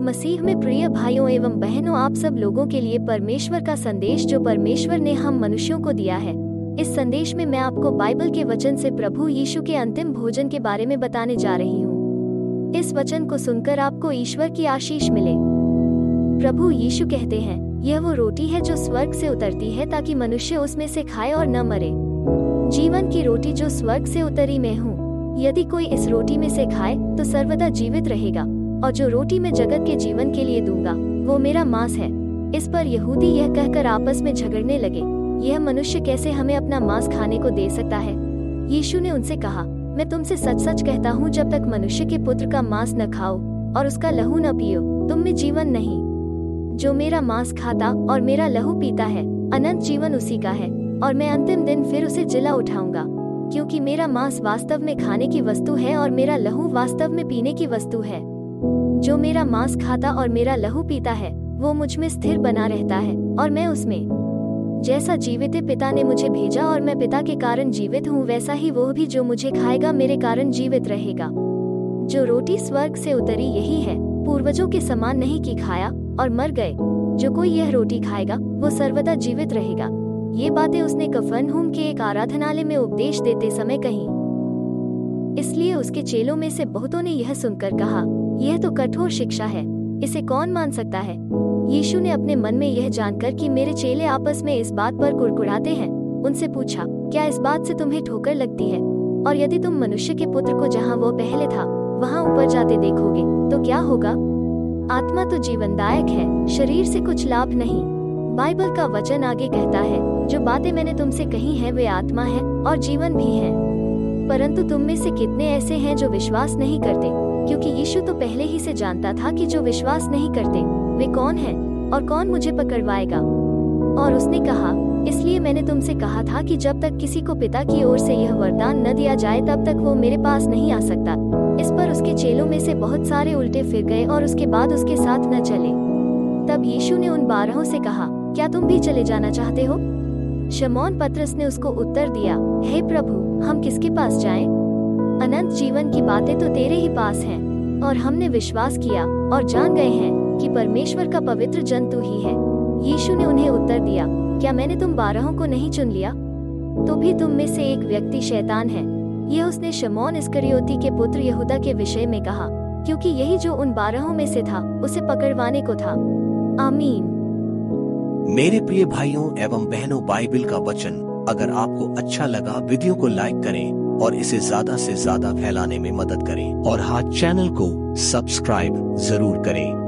मसीह में प्रिय भाइयों एवं बहनों, आप सब लोगों के लिए परमेश्वर का संदेश जो परमेश्वर ने हम मनुष्यों को दिया है। इस संदेश में मैं आपको बाइबल के वचन से प्रभु यीशु के अंतिम भोजन के बारे में बताने जा रही हूँ। इस वचन को सुनकर आपको ईश्वर की आशीष मिले। प्रभु यीशु कहते हैं, यह वो रोटी है जो स्वर्ग से उतरती है ताकि मनुष्य उसमें से खाए और न मरे। जीवन की रोटी जो स्वर्ग से उतरी मैं हूँ। यदि कोई इस रोटी में से खाए तो सर्वदा जीवित रहेगा, और जो रोटी मैं जगत के जीवन के लिए दूंगा वो मेरा मांस है। इस पर यहूदी यह कहकर आपस में झगड़ने लगे, यह मनुष्य कैसे हमें अपना मांस खाने को दे सकता है। यीशु ने उनसे कहा, मैं तुमसे सच सच कहता हूँ, जब तक मनुष्य के पुत्र का मांस न खाओ और उसका लहू न पियो, तुम में जीवन नहीं। जो मेरा मांस खाता और मेरा लहू पीता है, अनंत जीवन उसी का है, और मैं अंतिम दिन फिर उसे जिला उठाऊंगा। क्योंकि मेरा मांस वास्तव में खाने की वस्तु है और मेरा लहू वास्तव में पीने की वस्तु है। जो मेरा मांस खाता और मेरा लहू पीता है वो मुझ में स्थिर बना रहता है और मैं उसमें। जैसा जीवित पिता ने मुझे भेजा और मैं पिता के कारण जीवित हूँ, वैसा ही वो भी जो मुझे खाएगा मेरे कारण जीवित रहेगा। जो रोटी स्वर्ग से उतरी यही है, पूर्वजों के समान नहीं कि खाया और मर गए। जो कोई यह रोटी खाएगा वो सर्वदा जीवित रहेगा। ये बातें उसने कफरनहूम के एक आराधनालय में उपदेश देते समय कही। इसलिए उसके चेलों में से बहुतों ने यह सुनकर कहा, यह तो कठोर शिक्षा है, इसे कौन मान सकता है। यीशु ने अपने मन में यह जानकर कि मेरे चेले आपस में इस बात पर कुड़कुड़ाते हैं, उनसे पूछा, क्या इस बात से तुम्हें ठोकर लगती है? और यदि तुम मनुष्य के पुत्र को जहाँ वो पहले था वहाँ ऊपर जाते देखोगे तो क्या होगा? आत्मा तो जीवनदायक है, शरीर से कुछ लाभ नहीं। बाइबल का वचन आगे कहता है, जो बातें मैंने तुमसे कही हैं वे आत्मा है और जीवन भी है। परंतु तुम में से कितने ऐसे हैं जो विश्वास नहीं करते? क्योंकि यीशु तो पहले ही से जानता था कि जो विश्वास नहीं करते वे कौन हैं और कौन मुझे पकड़वाएगा। और उसने कहा, इसलिए मैंने तुमसे कहा था कि जब तक किसी को पिता की ओर से यह वरदान न दिया जाए तब तक वो मेरे पास नहीं आ सकता। इस पर उसके चेलों में से बहुत सारे उल्टे फिर गए और उसके बाद उसके साथ न चले। तब यीशु ने उन 12 से कहा, क्या तुम भी चले जाना चाहते हो? शमौन पतरस ने उसको उत्तर दिया, हे प्रभु, हम किसके पास जाएं? अनंत जीवन की बातें तो तेरे ही पास हैं, और हमने विश्वास किया और जान गए हैं कि परमेश्वर का पवित्र जन तू ही है। यीशु ने उन्हें उत्तर दिया, क्या मैंने तुम 12 को नहीं चुन लिया? तो भी तुम में से एक व्यक्ति शैतान है। यह उसने शमौन इस्करियोती के पुत्र यहूदा के विषय में कहा, क्योंकि यही जो उन 12 में से था उसे पकड़वाने को था। आमीन। मेरे प्रिय भाइयों एवं बहनों, बाइबल का वचन अगर आपको अच्छा लगा, वीडियो को लाइक करें और इसे ज्यादा से ज्यादा फैलाने में मदद करें, और हाँ, चैनल को सब्सक्राइब जरूर करें।